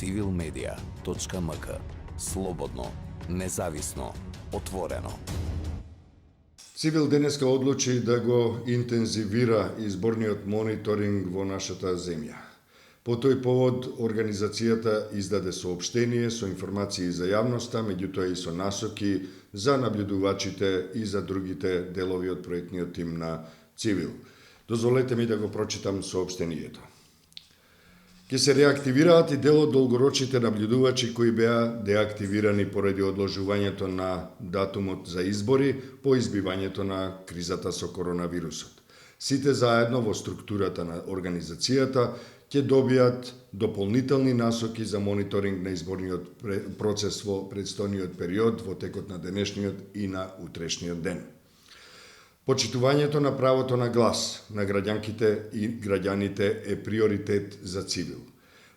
civilmedia.mk. Слободно, независно, отворено. Цивил денеска одлучи да го интензивира изборниот мониторинг во нашата земја. По тој повод, организацијата издаде соопштение со информации за јавноста, меѓутоа и со насоки за наблюдувачите и за другите делови од проектниот тим на Цивил. Дозволете ми да го прочитам соопштението. Ке се реактивираат и дел од долгорочните наблюдувачи кои беа деактивирани поради одложувањето на датумот за избори по избивањето на кризата со коронавирусот. Сите заедно во структурата на организацијата ќе добијат дополнителни насоки за мониторинг на изборниот процес во предстојниот период во текот на денешниот и на утрешниот ден. Почитувањето на правото на глас на граѓанките и граѓаните е приоритет за Цивил.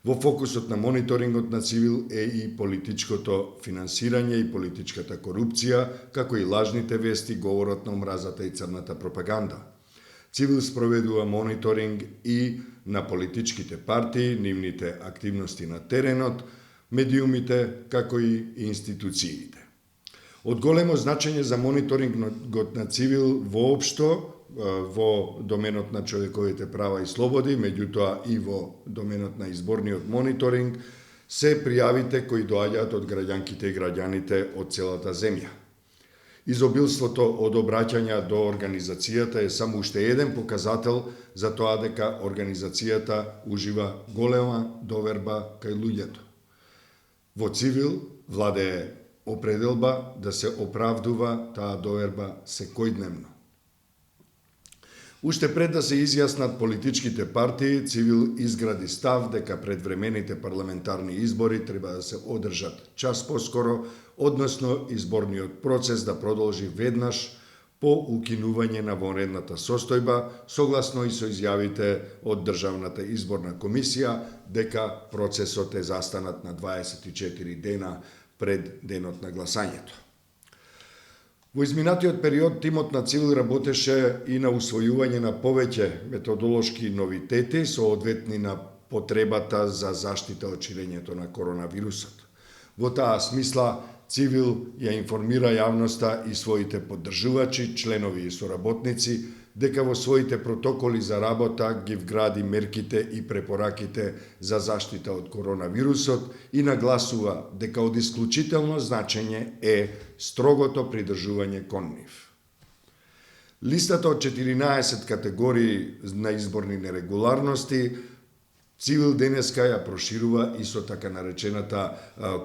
Во фокусот на мониторингот на Цивил е и политичкото финансирање и политичката корупција, како и лажните вести, говорот на омразата и црната пропаганда. Цивил спроведува мониторинг и на политичките партии, нивните активности на теренот, медиумите, како и институциите. Од големо значење за мониторингот на Цивил воопшто во доменот на човековите права и слободи, меѓутоа и во доменот на изборниот мониторинг, се пријавите кои доаѓаат од граѓанките и граѓаните од целата земја. Изобилството од обраќања до организацијата е само уште еден показател за тоа дека организацијата ужива голема доверба кај луѓето. Во Цивил владее определба да се оправдува таа доверба секојдневно. Уште пред да се изјаснат политичките партии, Цивил изгради став дека предвремените парламентарни избори треба да се одржат час поскоро, односно изборниот процес да продолжи веднаш по укинување на вонредната состојба, согласно и со изјавите од Државната изборна комисија дека процесот е застанат на 24 дена пред денот на гласањето. Во изминатиот период тимот на Цивил работеше и на усвојување на повеќе методолошки новитети соодветни на потребата за заштита од ширењето на коронавирусот. Во таа смисла Цивил ја информира јавноста и своите поддржувачи, членови и соработници дека во своите протоколи за работа ги вгради мерките и препораките за заштита од коронавирусот и нагласува дека од исклучително значење е строгото придржување кон нив. Листата од 14 категории на изборни нерегуларности Цивил денеска ја проширува и со така наречената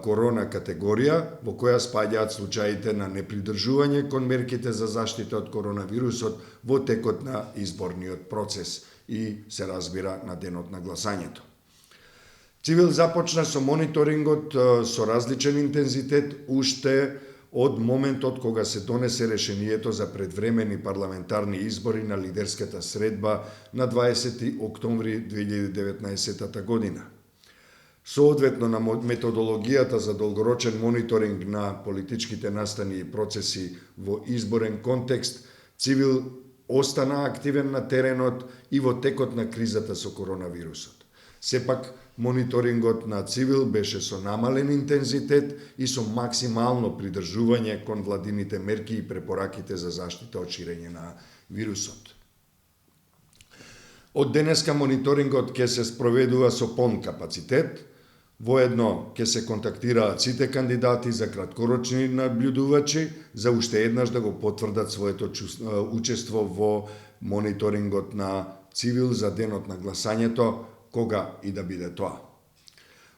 корона категорија, во која спаѓаат случаите на непридржување кон мерките за заштита од коронавирусот во текот на изборниот процес и се разбира на денот на гласањето. Цивил започна со мониторингот со различен интензитет уште од моментот кога се донесе решението за предвремени парламентарни избори на лидерската средба на 20 октомври 2019 година. Соодветно на методологијата за долгорочен мониторинг на политичките настани и процеси во изборен контекст, Цивил остана активен на теренот и во текот на кризата со коронавирусот. Сепак, мониторингот на Цивил беше со намален интензитет и со максимално придржување кон владините мерки и препораките за заштита од ширење на вирусот. Од денеска мониторингот ќе се спроведува со полн капацитет, воедно ќе се контактираат сите кандидати за краткорочни наблюдувачи за уште еднаш да го потврдат своето учество во мониторингот на Цивил за денот на гласањето, кога и да биде тоа.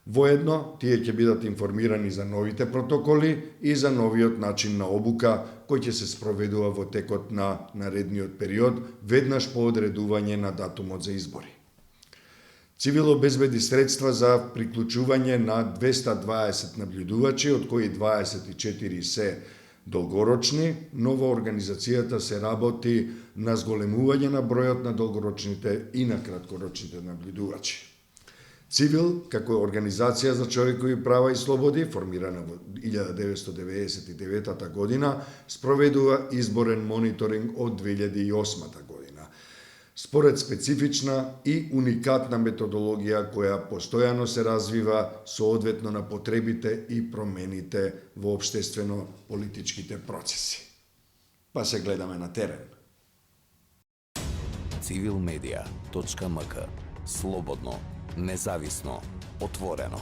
Воедно, тие ќе бидат информирани за новите протоколи и за новиот начин на обука кој ќе се спроведува во текот на наредниот период, веднаш по одредување на датумот за избори. Цивил обезбеди средства за приклучување на 220 наблюдувачи, од кои 24 се долгорочни, но во организацијата се работи на зголемување на бројот на долгорочните и на краткорочните наблюдувачи. Цивил, како Организација за човекови права и слободи, формирана во 1999 година, спроведува изборен мониторинг од 2008 година. според специфична и уникатна методологија која постојано се развива соодветно на потребите и промените во општествено-политичките процеси. Па се гледаме на терен. civilmedia.mk. Слободно, независно, отворено.